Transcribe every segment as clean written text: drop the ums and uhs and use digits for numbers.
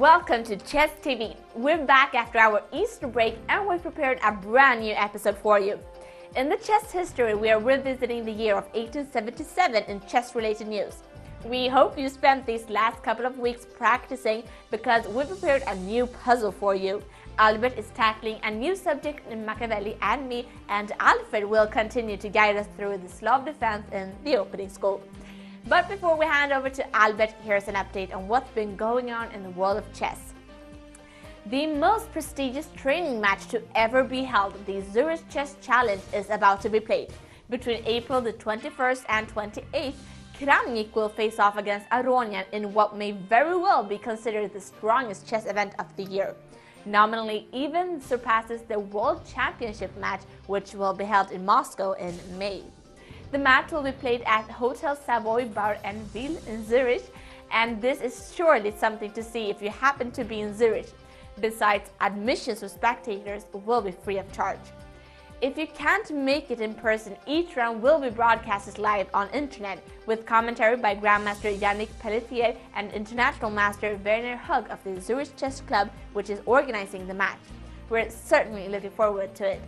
Welcome to Chess TV. We're back after our Easter break and we've prepared a brand new episode for you. In the chess history, we are revisiting the year of 1877 in chess-related news. We hope you spent these last couple of weeks practicing because we prepared a new puzzle for you. Albert is tackling a new subject in Machiavelli and me, and Alfred will continue to guide us through the Slav defense in the opening school. But before we hand over to Albert, here's an update on what's been going on in the world of chess. The most prestigious training match to ever be held, the Zurich Chess Challenge, is about to be played. Between April the 21st and 28th, Kramnik will face off against Aronian in what may very well be considered the strongest chess event of the year. Nominally even surpasses the World Championship match, which will be held in Moscow in May. The match will be played at Hotel Savoy Bar and Ville in Zurich, and this is surely something to see if you happen to be in Zurich. Besides, admissions for spectators will be free of charge. If you can't make it in person, each round will be broadcasted live on internet with commentary by Grandmaster Yannick Pelletier and International Master Werner Hug of the Zurich Chess Club, which is organizing the match. We're certainly looking forward to it.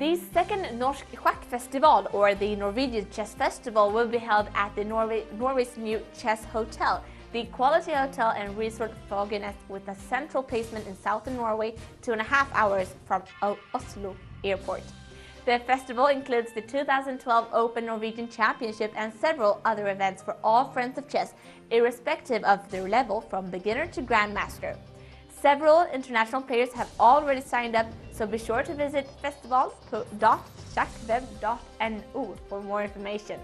The second Norsk Schackfestival, or the Norwegian Chess Festival, will be held at the Norway's new Chess Hotel, the quality hotel and resort Fogenes, with a central placement in southern Norway, 2.5 hours from Oslo Airport. The festival includes the 2012 Open Norwegian Championship and several other events for all friends of chess, irrespective of their level from beginner to grandmaster. Several international players have already signed up, so be sure to visit festival.schackweb.no for more information.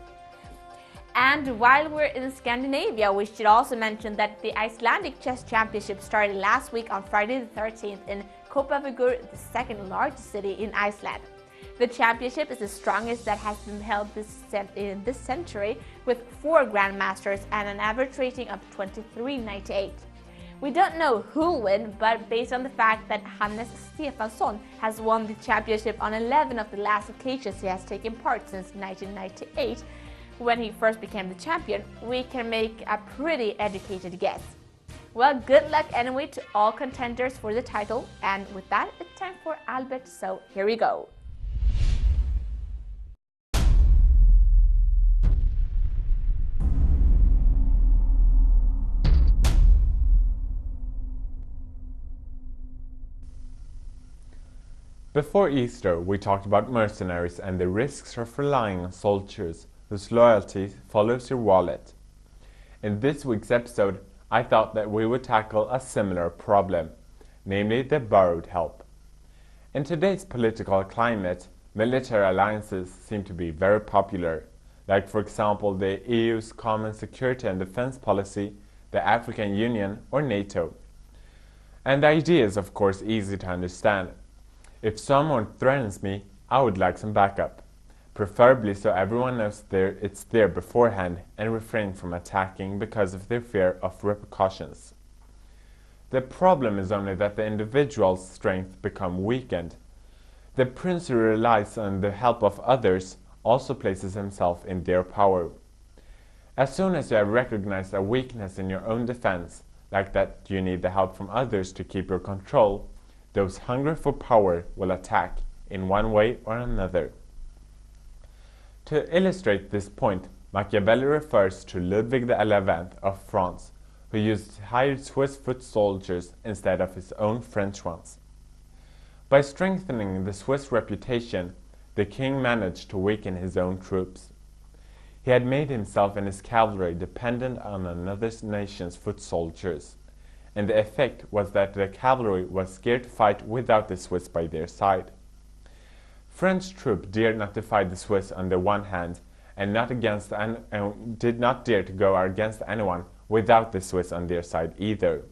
And while we're in Scandinavia, we should also mention that the Icelandic Chess Championship started last week on Friday the 13th in Kópavogur, the second largest city in Iceland. The championship is the strongest that has been held in this century, with 4 grandmasters and an average rating of 23.98. We don't know who will win, but based on the fact that Hannes Stefansson has won the championship on 11 of the last occasions he has taken part since 1998, when he first became the champion, we can make a pretty educated guess. Well, good luck anyway to all contenders for the title, and with that, it's time for Albert, so here we go. Before Easter, we talked about mercenaries and the risks of relying on soldiers whose loyalty follows your wallet. In this week's episode, I thought that we would tackle a similar problem, namely the borrowed help. In today's political climate, military alliances seem to be very popular, like for example the EU's Common Security and Defense Policy, the African Union, or NATO. And the idea is of course easy to understand. If someone threatens me, I would like some backup, preferably so everyone knows it's there beforehand and refrain from attacking because of their fear of repercussions. The problem is only that the individual's strength becomes weakened. The prince who relies on the help of others also places himself in their power. As soon as you have recognized a weakness in your own defense, like that you need the help from others to keep your control, those hungry for power will attack in one way or another. To illustrate this point, Machiavelli refers to Ludwig XI of France, who used hired Swiss foot soldiers instead of his own French ones. By strengthening the Swiss reputation, the king managed to weaken his own troops. He had made himself and his cavalry dependent on another nation's foot soldiers, and the effect was that the cavalry was scared to fight without the Swiss by their side. French troops dared not defy the Swiss on the one hand, and did not dare to go against anyone without the Swiss on their side either.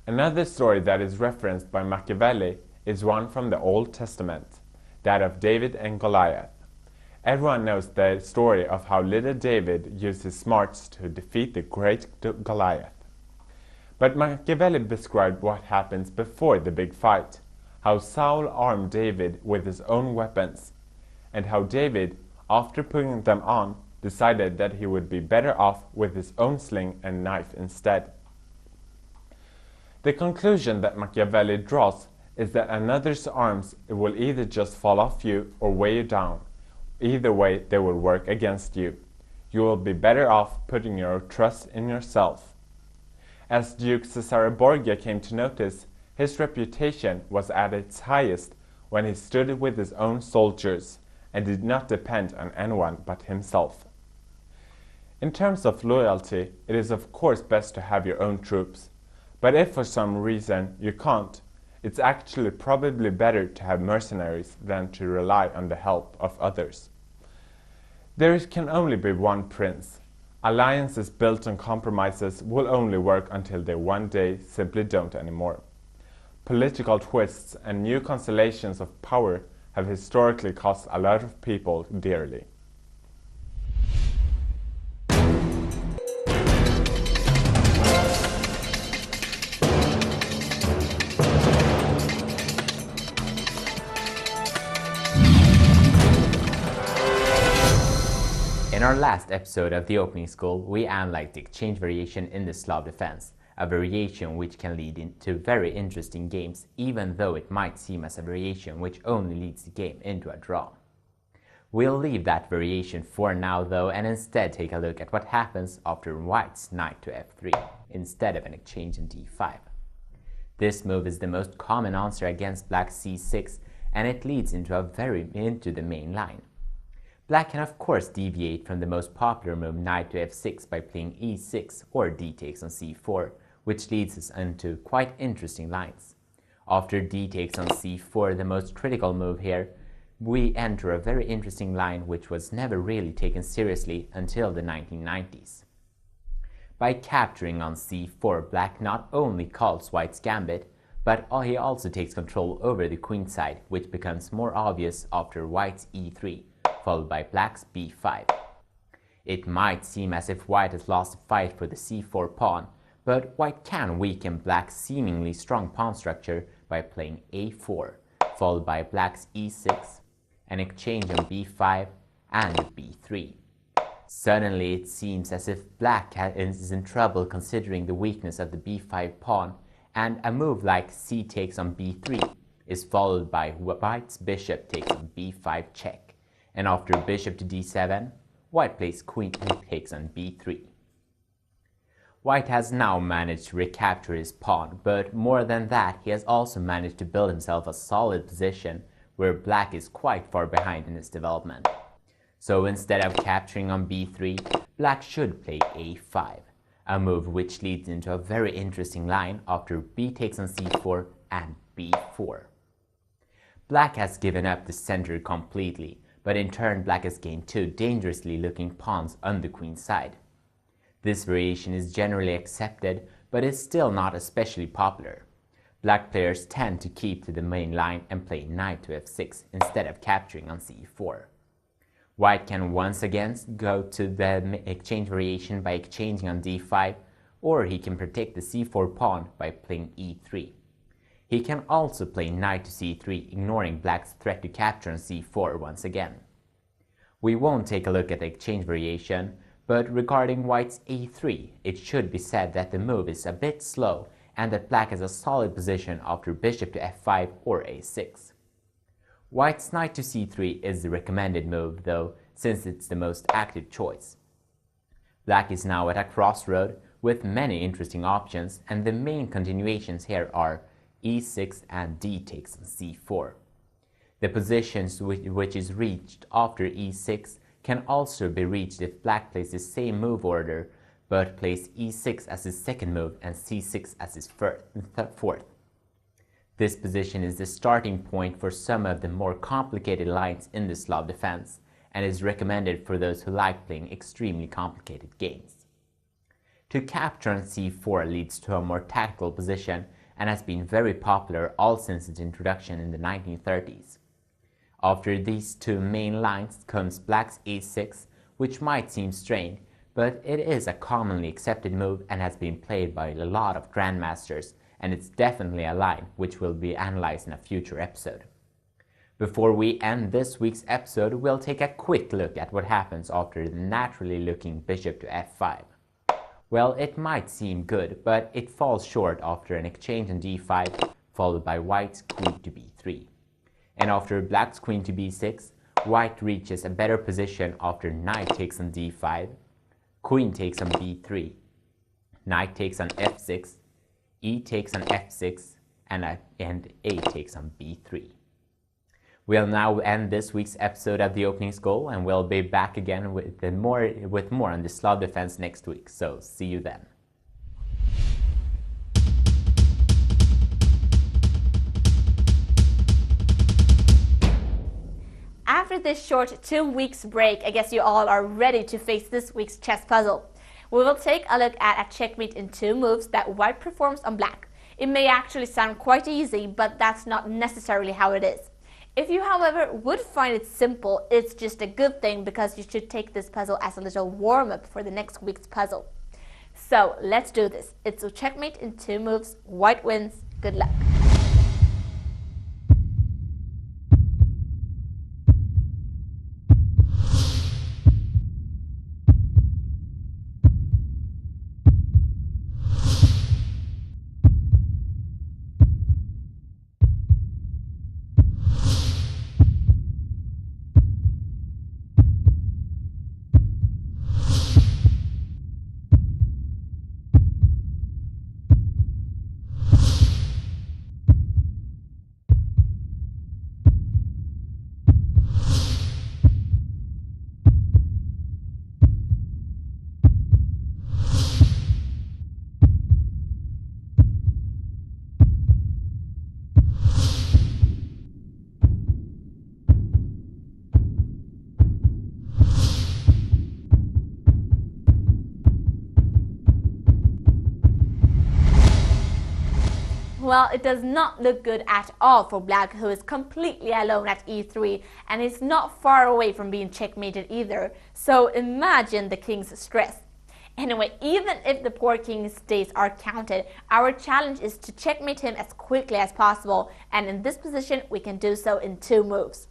Another story that is referenced by Machiavelli is one from the Old Testament, that of David and Goliath. Everyone knows the story of how little David used his smarts to defeat the great Goliath. But Machiavelli described what happens before the big fight, how Saul armed David with his own weapons, and how David, after putting them on, decided that he would be better off with his own sling and knife instead. The conclusion that Machiavelli draws is that another's arms will either just fall off you or weigh you down. Either way, they will work against you. You will be better off putting your trust in yourself. As Duke Cesare Borgia came to notice, his reputation was at its highest when he stood with his own soldiers and did not depend on anyone but himself. In terms of loyalty, it is of course best to have your own troops, but if for some reason you can't, it's actually probably better to have mercenaries than to rely on the help of others. There can only be one prince. Alliances built on compromises will only work until they one day simply don't anymore. Political twists and new constellations of power have historically cost a lot of people dearly. In our last episode of the opening school, we analyzed the exchange variation in the Slav defense, a variation which can lead into very interesting games, even though it might seem as a variation which only leads the game into a draw. We'll leave that variation for now though, and instead take a look at what happens after white's knight to f3, instead of an exchange on d5. This move is the most common answer against black's c6, and it leads into the main line. Black can of course deviate from the most popular move knight to f6 by playing e6 or d takes on c4, which leads us into quite interesting lines. After d takes on c4, the most critical move here, we enter a very interesting line which was never really taken seriously until the 1990s. By capturing on c4, black not only calls white's gambit, but he also takes control over the queen side, which becomes more obvious after white's e3, followed by black's b5. It might seem as if white has lost the fight for the c4 pawn, but white can weaken black's seemingly strong pawn structure by playing a4, followed by black's e6, an exchange on b5, and b3. Suddenly it seems as if black is in trouble considering the weakness of the b5 pawn, and a move like c takes on b3 is followed by white's bishop takes on b5 check, and after bishop to d7, white plays queen takes on b3. White has now managed to recapture his pawn, but more than that, he has also managed to build himself a solid position where black is quite far behind in his development. So instead of capturing on b3, black should play a5, a move which leads into a very interesting line after b takes on c4 and b4. Black has given up the center completely, but in turn black has gained two dangerously looking pawns on the queen side. This variation is generally accepted, but is still not especially popular. Black players tend to keep to the main line and play knight to f6 instead of capturing on c4. White can once again go to the exchange variation by exchanging on d5, or he can protect the c4 pawn by playing e3. He can also play knight to c3, ignoring black's threat to capture on c4 once again. We won't take a look at the exchange variation, but regarding white's a3, it should be said that the move is a bit slow and that black has a solid position after bishop to f5 or a6. White's knight to c3 is the recommended move though, since it's the most active choice. Black is now at a crossroad with many interesting options, and the main continuations here are e6 and d takes on c4. The positions which is reached after e6 can also be reached if black plays the same move order, but plays e6 as his second move and c6 as his fourth. This position is the starting point for some of the more complicated lines in the Slav defense, and is recommended for those who like playing extremely complicated games. To capture on c4 leads to a more tactical position and has been very popular all since its introduction in the 1930s. After these two main lines comes black's a6, which might seem strange, but it is a commonly accepted move and has been played by a lot of grandmasters, and it's definitely a line which will be analyzed in a future episode. Before we end this week's episode, we'll take a quick look at what happens after the naturally looking bishop to f5. Well, it might seem good, but it falls short after an exchange on d5, followed by white's queen to b3. And after black's queen to b6, white reaches a better position after knight takes on d5, queen takes on b3, knight takes on f6, e takes on f6, and a takes on b3. We'll now end this week's episode of The Opening School, and we'll be back again with more on the Slav defense next week, so see you then. After this short 2 weeks break, I guess you all are ready to face this week's chess puzzle. We will take a look at a checkmate in 2 moves that white performs on black. It may actually sound quite easy, but that's not necessarily how it is. If you, however, would find it simple, it's just a good thing because you should take this puzzle as a little warm-up for the next week's puzzle. So, let's do this. It's a checkmate in 2 moves. White wins. Good luck. Well, it does not look good at all for black, who is completely alone at e3 and is not far away from being checkmated either. So imagine the king's stress. Anyway, even if the poor king's days are counted, our challenge is to checkmate him as quickly as possible, and in this position we can do so in 2 moves.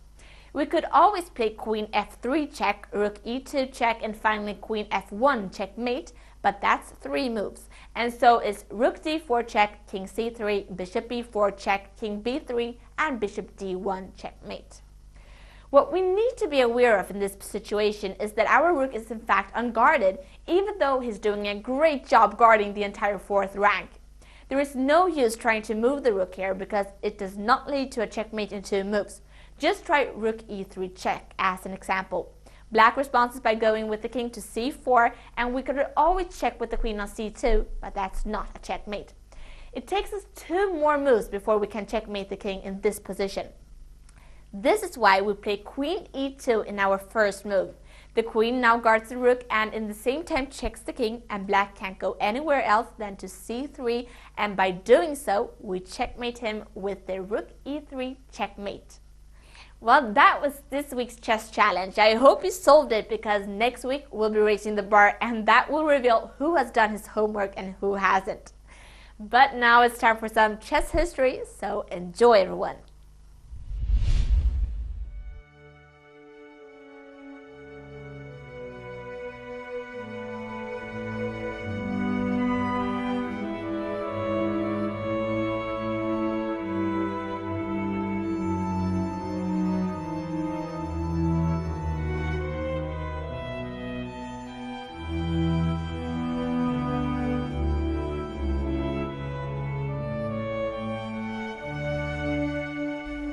We could always play queen f3 check, rook e2 check, and finally queen f1 checkmate, but that's 3 moves. And so is rook d4 check, king c3, bishop b4 check, king b3, and bishop d1 checkmate. What we need to be aware of in this situation is that our rook is in fact unguarded, even though he's doing a great job guarding the entire 4th rank. There is no use trying to move the rook here because it does not lead to a checkmate in 2 moves. Just try rook e3 check as an example. Black responds by going with the king to c4, and we could always check with the queen on c2, but that's not a checkmate. It takes us 2 more moves before we can checkmate the king in this position. This is why we play queen e2 in our first move. The queen now guards the rook and in the same time checks the king, and black can't go anywhere else than to c3, and by doing so we checkmate him with the rook e3 checkmate. Well, that was this week's chess challenge. I hope you solved it, because next week we'll be raising the bar and that will reveal who has done his homework and who hasn't. But now it's time for some chess history, so enjoy everyone.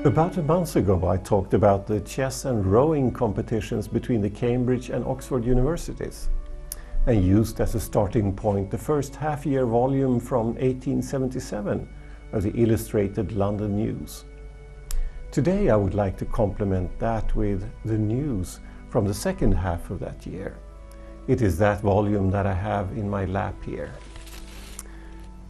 About a month ago I talked about the chess and rowing competitions between the Cambridge and Oxford universities, and used as a starting point the first half-year volume from 1877 of the Illustrated London News. Today I would like to complement that with the news from the second half of that year. It is that volume that I have in my lap here.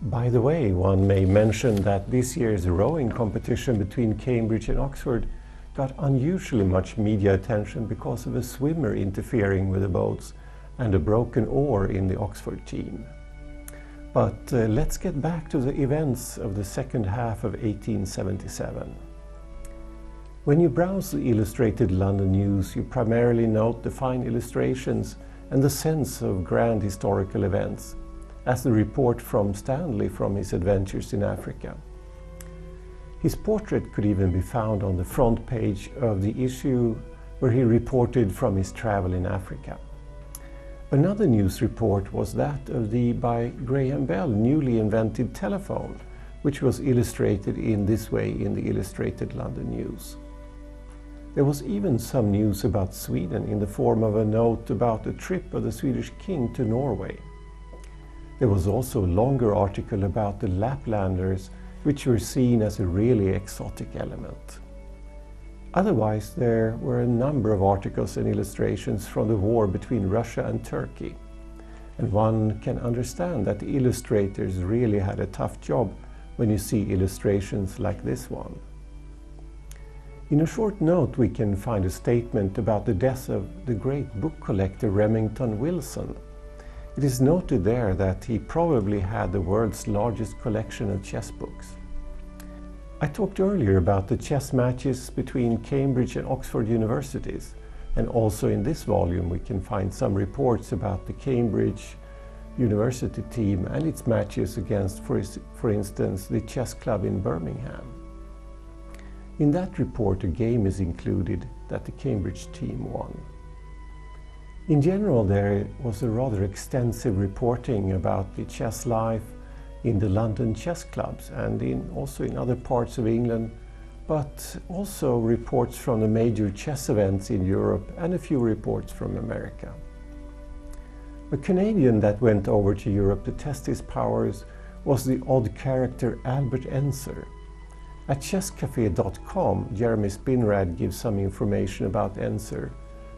By the way, one may mention that this year's rowing competition between Cambridge and Oxford got unusually much media attention because of a swimmer interfering with the boats and a broken oar in the Oxford team. But let's get back to the events of the second half of 1877. When you browse the Illustrated London News, you primarily note the fine illustrations and the sense of grand historical events, as the report from Stanley from his adventures in Africa. His portrait could even be found on the front page of the issue where he reported from his travel in Africa. Another news report was that of the, by Graham Bell, newly invented telephone, which was illustrated in this way in the Illustrated London News. There was even some news about Sweden in the form of a note about a trip of the Swedish king to Norway. There was also a longer article about the Laplanders, which were seen as a really exotic element. Otherwise, there were a number of articles and illustrations from the war between Russia and Turkey. And one can understand that the illustrators really had a tough job when you see illustrations like this one. In a short note, we can find a statement about the death of the great book collector Remington Wilson. It is noted there that he probably had the world's largest collection of chess books. I talked earlier about the chess matches between Cambridge and Oxford universities, and also in this volume we can find some reports about the Cambridge University team and its matches against, for instance, the chess club in Birmingham. In that report, a game is included that the Cambridge team won. In general, there was a rather extensive reporting about the chess life in the London chess clubs and also in other parts of England, but also reports from the major chess events in Europe and a few reports from America. A Canadian that went over to Europe to test his powers was the odd character Albert Enser. At ChessCafe.com, Jeremy Spinrad gives some information about Enser,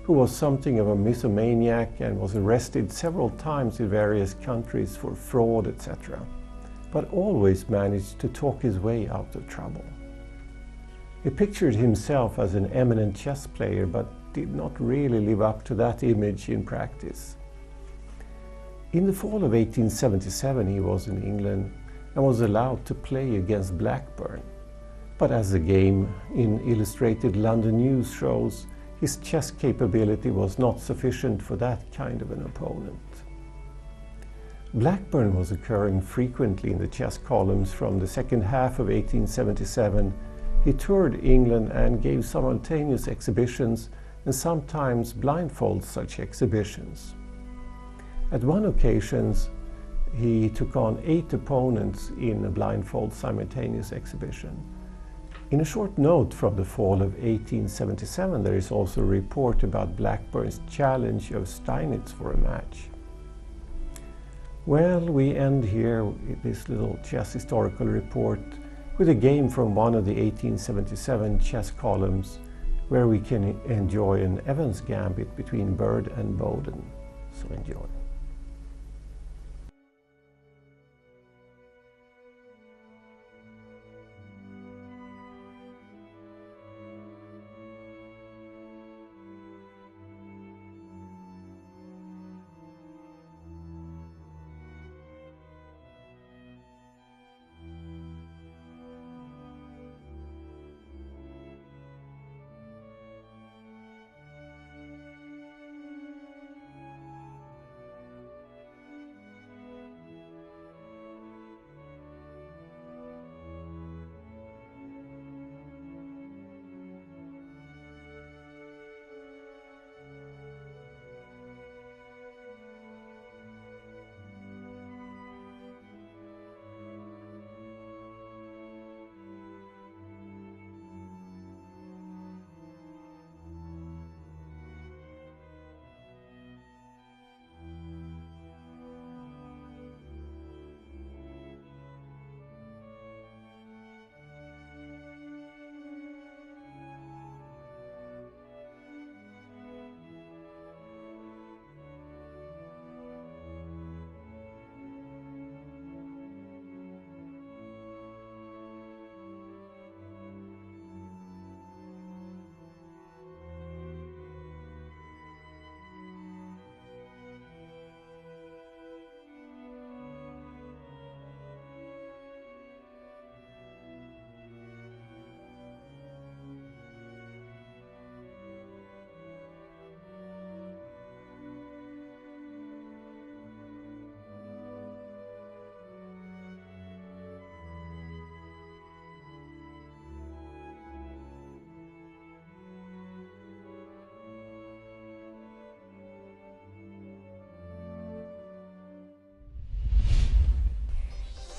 who was something of a mythomaniac and was arrested several times in various countries for fraud, etc., but always managed to talk his way out of trouble. He pictured himself as an eminent chess player, but did not really live up to that image in practice. In the fall of 1877 he was in England and was allowed to play against Blackburn. But as the game in Illustrated London News shows, his chess capability was not sufficient for that kind of an opponent. Blackburn was occurring frequently in the chess columns from the second half of 1877. He toured England and gave simultaneous exhibitions and sometimes blindfold such exhibitions. At one occasion, he took on 8 opponents in a blindfold simultaneous exhibition. In a short note from the fall of 1877, there is also a report about Blackburn's challenge of Steinitz for a match. Well, we end here with this little chess historical report with a game from one of the 1877 chess columns where we can enjoy an Evans gambit between Bird and Bowden. So enjoy.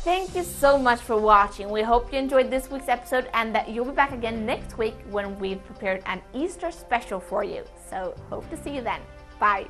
Thank you so much for watching. We hope you enjoyed this week's episode and that you'll be back again next week when we've prepared an Easter special for you. So hope to see you then. Bye.